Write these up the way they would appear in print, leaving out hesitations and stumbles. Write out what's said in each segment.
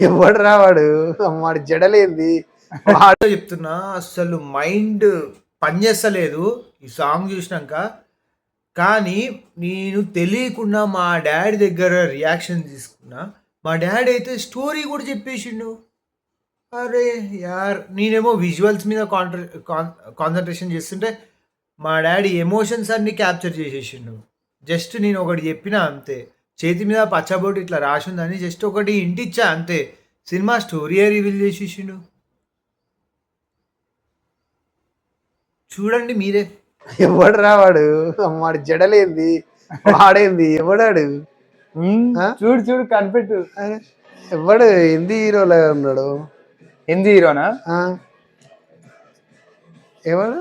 ఎవడు రావాడు వాడి జడలేంది వాడు చెప్తున్నా అసలు మైండ్ పనిచేస్తలేదు ఈ సాంగ్ చూసినాక. కానీ నేను తెలియకుండా మా డాడీ దగ్గర రియాక్షన్ తీసుకున్నా. మా డాడీ అయితే స్టోరీ కూడా చెప్పేసిండు. అరే యార్! నేనేమో విజువల్స్ మీద కాన్సంట్రేషన్ చేస్తుంటే మా డాడీ ఎమోషన్స్ అన్నీ క్యాప్చర్ చేసేసిండు. జస్ట్ నేను ఒకటి చెప్పినా అంతే. చేతి మీద పచ్చబొట్టు ఇట్లా రాసుందని జస్ట్ ఒకటి హింట్ ఇచ్చా అంతే. సినిమా స్టోరీయే రివీల్ చేసేసిండు. చూడండి మీరే. ఎవడు రావాడు వాడి జడలేంది వాడేంది ఎవడాడు చూడు చూడు కనిపెట్టు. ఎవడు హిందీ హీరోలా ఉన్నాడు. హిందీ హీరోనా? ఎవడు?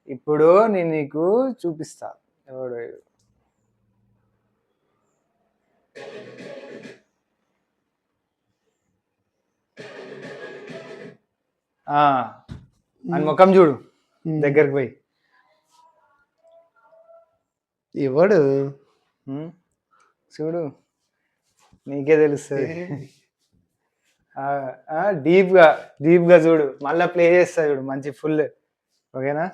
ఇప్పుడు నేను నీకు చూపిస్తా ఎవడు. అని ముఖం చూడు దగ్గరికి పోయి. ఎవడు? చూడు నీకే తెలుస్తుంది. డీప్ గా చూడు, మళ్ళా ప్లే చేస్తా చూడు మంచి ఫుల్. ఓకేనా?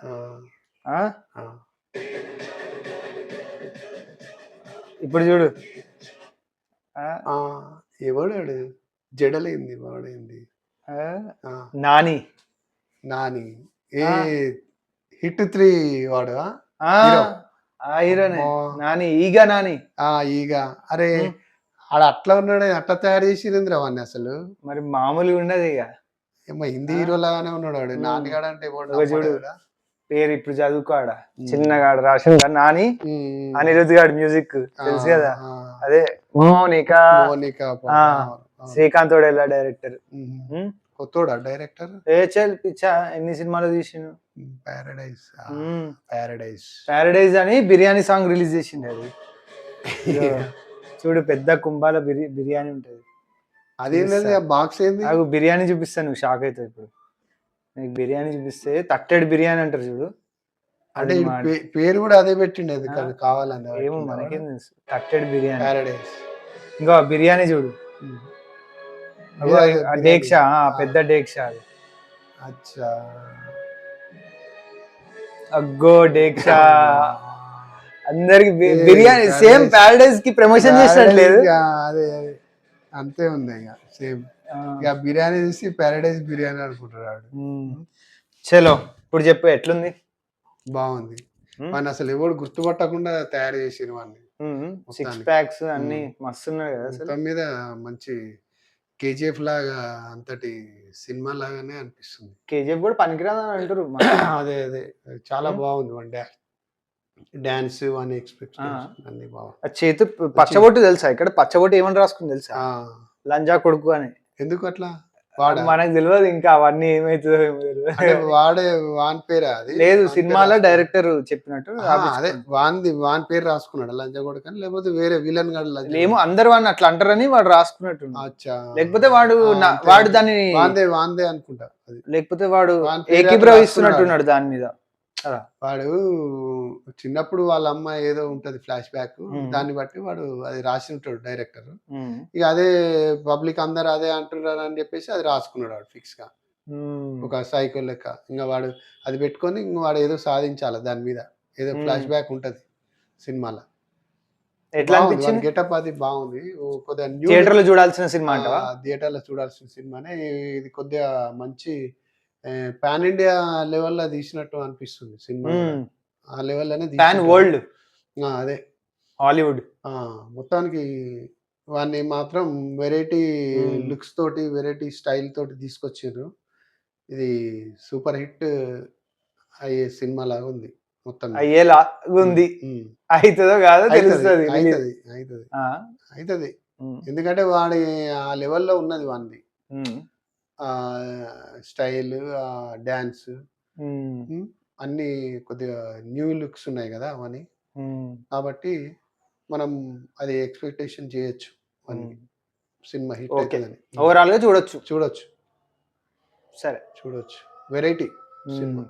ఇప్పుడు చూడు. ఎవడాడు? జడలేంది వాడేంది? నాని. నాని ఏ హిట్ 3 వాడు? హీరోనే నాని. ఈగా నాని. ఈగ. అరే ఆడ అట్లా ఉన్నాడు, అట్లా తయారు చేసిరేంద్ర వాడిని అసలు. మరి మామూలుగా ఉండదు ఇక. ఏమో హిందీ హీరో లాగానే ఉన్నాడు వాడు. నానిగాడు అంటే చూడు పేరు ఇప్పుడు చదువుకోడ చిన్నగాడు రాసింది నాని. అనిరుద్ధ్ గాడు మ్యూజిక్ తెలుసు కదా. అదే మోనిక. శ్రీకాంత్ తోడేలా డైరెక్టర్. కొత్తోడా డైరెక్టర్? పిచ్చా ఎన్ని సినిమాలు తీసిండు. ప్యారడైజ్ అని బిర్యానీ సాంగ్ రిలీజ్ చేసిండు. అది చూడు పెద్ద కుంభాల బిర్యానీ ఉంటది. అదేంటది బాక్స్ ఏంది? నాకు బిర్యానీ చూపిస్తాను నువ్వు షాక్ అవుతావు. ఇప్పుడు నీకు బిర్యానీ చూపిస్తే తట్టెడు బిర్యానీ అంటారు చూడు. అంటే పేరు కూడా అదే పెట్టిండు. అది కావాలని ఏమో మనకేం తెలుసు. తట్టెడు బిర్యానీ ప్యారడైజ్. ఇంకా బిర్యానీ చూడు. డేక్ష పెద్ద డేక్ష అది. అచ్చా అగ్గో డేక్ష. అందరికి బిర్యానీ సేమ్ ప్యారడైజ్ కి ప్రమోషన్ చేసినట్లేదు. అదే అంతే ఉంది ఇక సేమ్. ఇక బిర్యానీ చూసి ప్యారడైజ్ బిర్యానీ అనుకుంటున్నాడు. చలో ఇప్పుడు చెప్పు ఎట్లుంది? బాగుంది. వాడిని అసలు ఎవరు గుర్తుపట్టకుండా తయారు చేసిన వాడిని. 6 ప్యాక్స్ అన్ని మస్తు ఉన్నాయి కదా. మొత్తం మీద మంచి కేజీఎఫ్ లాగా అంతటి సినిమా లాగానే అనిపిస్తుంది. కేజీఎఫ్ కూడా పనికిరాదని అంటారు. అదే అదే చాలా బాగుంది. వన్ డాన్స్ వన్ ఎక్స్పెక్టేషన్ అన్ని బాగుంది. చేతు పచ్చబొట్టు తెలుసా? ఇక్కడ పచ్చబొట్టు ఏమని రాసుకుని తెలుసా? లంజా కొడుకు అని. ఎందుకు అట్లా? మనకు తెలియదు ఇంకా అవన్నీ ఏమైతుందో వాడే వాన్ పేరా? అది లేదు సినిమాలో డైరెక్టర్ చెప్పినట్టు అదే వాన్ పేరు రాసుకున్నాడు లంజా కొడుకు అని, లేకపోతే వేరే విలన్ గాడు ఏమో అందరు వాడిని అట్లా అంటారని వాడు రాసుకున్నట్టు. లేకపోతే వాడు దాన్ని వాందే అనుకుంటా. లేకపోతే వాడు ఏకీభవిస్తున్నట్టున్నాడు దాని మీద. వాడు చిన్నప్పుడు వాళ్ళ అమ్మ ఏదో ఉంటది ఫ్లాష్ బ్యాక్, దాన్ని బట్టి వాడు అది రాసి ఉంటాడు డైరెక్టర్. ఇక అదే పబ్లిక్ అందరు అదే అంటున్నారు అని చెప్పేసి అది రాసుకున్నాడు వాడు ఫిక్స్ గా, ఒక సైకిల్ లెక్క. ఇంకా వాడు అది పెట్టుకొని ఇంక వాడు ఏదో సాధించాలి దాని మీద. ఏదో ఫ్లాష్ బ్యాక్ ఉంటది సినిమాలో. ఎట్లా గెటప్ అది బాగుంది. కొద్దిగా థియేటర్ లో చూడాల్సిన సినిమా. థియేటర్ లో చూడాల్సిన సినిమానే ఇది. కొద్దిగా మంచి పాన్ ఇండియా లెవెల్లో తీసినట్టు అనిపిస్తుంది సినిమా. ఆ లెవెల్లోనే పాన్ వరల్డ్. అదే హాలీవుడ్. మొత్తానికి వాడిని మాత్రం వెరైటీ లుక్స్ తోటి వెరైటీ స్టైల్ తోటి తీసుకొచ్చారు. ఇది సూపర్ హిట్ అయ్యే సినిమా లాగా ఉంది. మొత్తం అయ్యేలా ఉంది. అవుతుందో కాదో తెలుస్తుంది. అవుతుంది ఎందుకంటే వాడి ఆ లెవెల్లో ఉన్నది వాడిని. స్టైల్, డాన్స్ అన్ని కొద్దిగా న్యూ లుక్స్ ఉన్నాయి కదా అవన్నీ. కాబట్టి మనం అది ఎక్స్పెక్టేషన్ చేయొచ్చు. సినిమా హిట్ అవుతుందని ఓవరాల్ గా చూడొచ్చు. చూడొచ్చు. సరే చూడొచ్చు. Variety cinema.